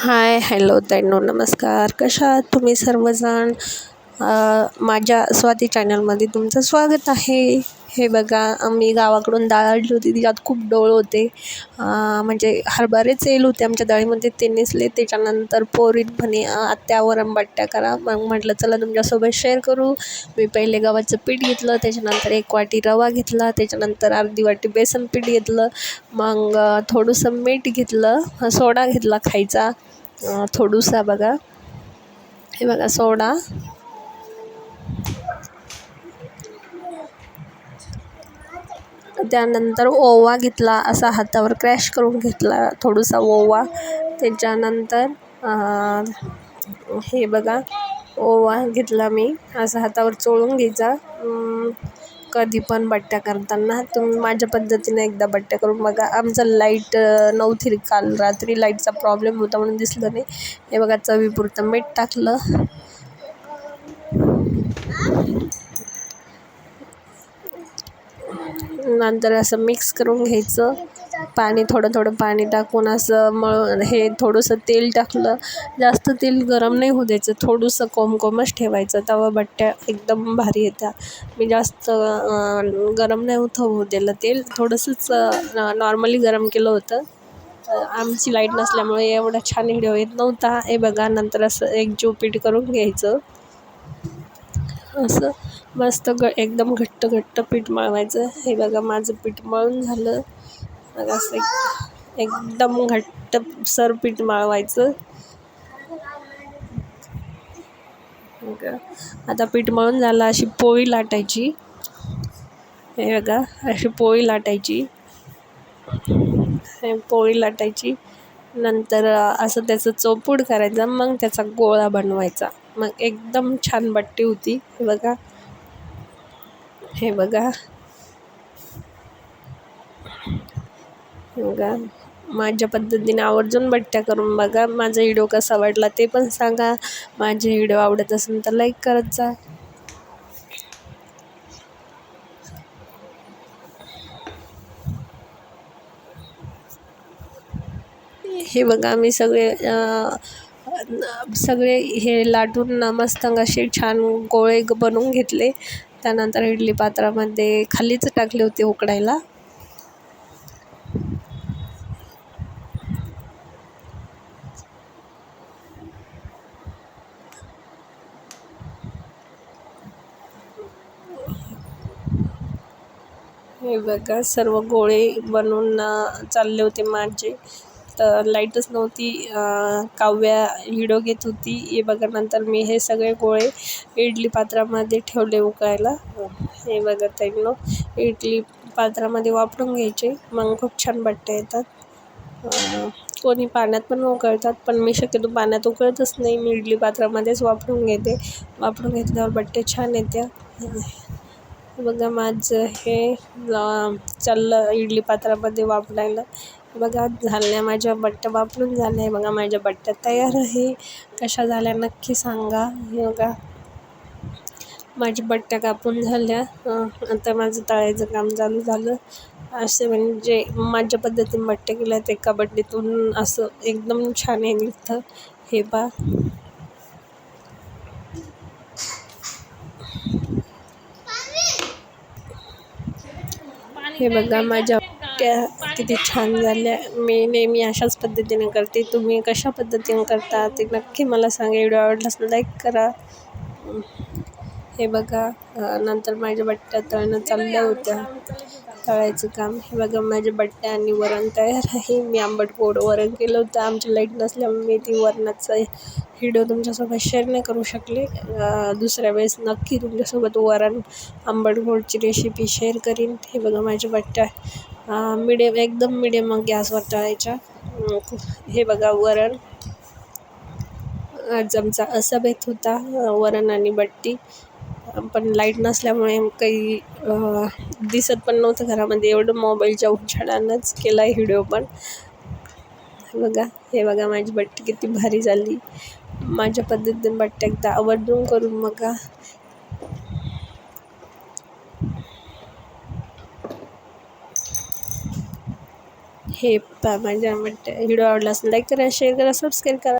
हाय, hello, ताईंनो, नमस्कार. कशा आहात तुम्ही सर्वजण? माझ्या स्वाती चॅनलमध्ये तुमचं स्वागत आहे. हे बघा, मी गावाकडून डाळ आणली होती, तिच्यात खूप डोळ होते. म्हणजे हरभरेच येल होते आमच्या डाळीमध्ये, ते नेसले. त्याच्यानंतर पोरीत म्हणे आत्या वरण-बट्ट्या करा. मग म्हटलं चला तुमच्यासोबत शेअर करू. मी पहिले गव्हाचं पीठ घेतलं, त्याच्यानंतर 1 वाटी रवा घेतला, त्याच्यानंतर अर्धी वाटी बेसन पीठ घेतलं, मग थोडंसं मीठ घेतलं, सोडा घेतला खायचा थोडंसं. बघा, हे बघा सोडा, त्यानंतर ओवा घेतला, असा हातावर क्रॅश करून घेतला थोडासा ओवा. त्याच्यानंतर हे बघा ओवा घेतला मी, असा हातावर चोळून घ्यायचा. कधी पण बट्ट्या करताना तुम्ही माझ्या पद्धतीने एकदा बट्ट्या करून बघा. आमचं लाईट नव्हती काल रात्री, लाईटचा प्रॉब्लेम होता म्हणून दिसलं नाही. हे बघा, चवीपुरतं मीठ टाकलं, नंतर असं मिक्स करून घ्यायचं. थोडं थोडं पाणी टाकून असं हे थोडंसं तेल टाकलं. जास्त तेल गरम नाही होऊ द्यायचं, थोडंसं कोमकोमच ठेवायचं, तेव्हा बट्ट्या एकदम भारी येत्या. मी जास्त गरम नाही होऊ दिलं तेल, थोडंसंच नॉर्मली गरम केलं होतं. आमची लाईट नसल्यामुळे एवढा छान व्हिडिओ येत नव्हता. हे बघा, नंतर असं एकजीव पीठ करून घ्यायचं. असं मस्त एकदम घट्ट पीठ मळवायचं. हे बघा, माझं पीठ मळून झालं. मग असं एकदम घट्टसर पीठ मळवायचं. आता पीठ मळून झालं, अशी पोळी लाटायची. हे बघा, अशी पोळी लाटायची. पोळी लाटायची नंतर असं त्याचं चौपूड करायचा, मग त्याचा गोळा बनवायचा. मग एकदम छान बट्टी होती. हे बघा, माझ्या पद्धतीने आवर्जून बट्ट्या करून बघा. माझा व्हिडिओ कसा वाटला ते पण सांगा. माझे व्हिडिओ आवडत असेल तर लाईक करत जा. हे बघा, मी सगळे हे लाटून मस्त असे छान गोळे बनवून घेतले. त्यानंतर इडली पात्रामध्ये खालीच टाकले होते उकडायला. हे बघा, सर्व गोळे बनवून चालले होते माझे, तर लाईटच नव्हती. काव्या व्हिडिओ घेत होती. हे बघा, नंतर मी हे सगळे गोळे इडली पात्रामध्ये ठेवले उकळायला. हे बघा ताईंनो, इडली पात्रामध्ये वापरून घ्यायचे, मग खूप छान बट्ट्या येतात. कोणी पाण्यात पण उकळतात, पण मी शक्यतो पाण्यात उकळतच नाही. मी इडली पात्रामध्येच वापरून घेते. वापरून घेतल्यावर बट्टे छान येत्या. बघा, माझं हे चाललं इडली पात्रामध्ये वापरायला. बघा, झाल्या माझ्या बट्ट्या वापरून झाल्या. बघा, माझ्या बट्ट्या तयार आहे. कशा झाल्या नक्की सांगा. हे बघा, माझ्या बट्ट्या कापून झाल्या. आता माझं तळायचं काम चालू झालं. असे म्हणजे माझ्या पद्धतीने बट्ट्या केल्या, एका बट्टीतून असं एकदम छान हे निघतं. हे पहा, हे बघा, माझ्या बट्ट्या किती छान झाल्या. मी नेहमी अशाच पद्धतीने करते. तुम्ही कशा पद्धतीने करता ते नक्की मला सांगा. व्हिडिओ आवडल्यास लाईक करा. हे बघा, नंतर माझ्या बट्ट्या तळणं चालल्या होत्या, तळायचं काम. हे बघा, माझ्या बट्ट्या आणि वरण तयार आहे. मी आंबट गोड वरण केलं होतं. आमची लाईट नसल्यामुळे मी ती वरणाचा व्हिडिओ तुमच्यासोबत शेअर नाही करू शकले. दुसऱ्या वेळेस नक्की तुमच्यासोबत वरण आंबट गोडची रेसिपी शेअर करीन. हे बघा, माझ्या बट्ट्या एकदम मिडियम गॅसवर तळायच्या. हे बघा, वरण आज आमचा असा बेत होता, वरण आणि बट्टी. पण लाईट नसल्यामुळे काही दिसत पण नव्हतं घरामध्ये. एवढं मोबाईलच्या उजेडानंच केला आहे व्हिडिओ पण. बघा, हे बघा, माझी बट्टी किती भारी झाली. माझ्या पद्धतीने बट्ट्या एकदा आवर्जून करून बघा. हे माझ्या बट्ट्या व्हिडिओ आवडला असेल लाईक करा, शेअर करा, सबस्क्राईब करा.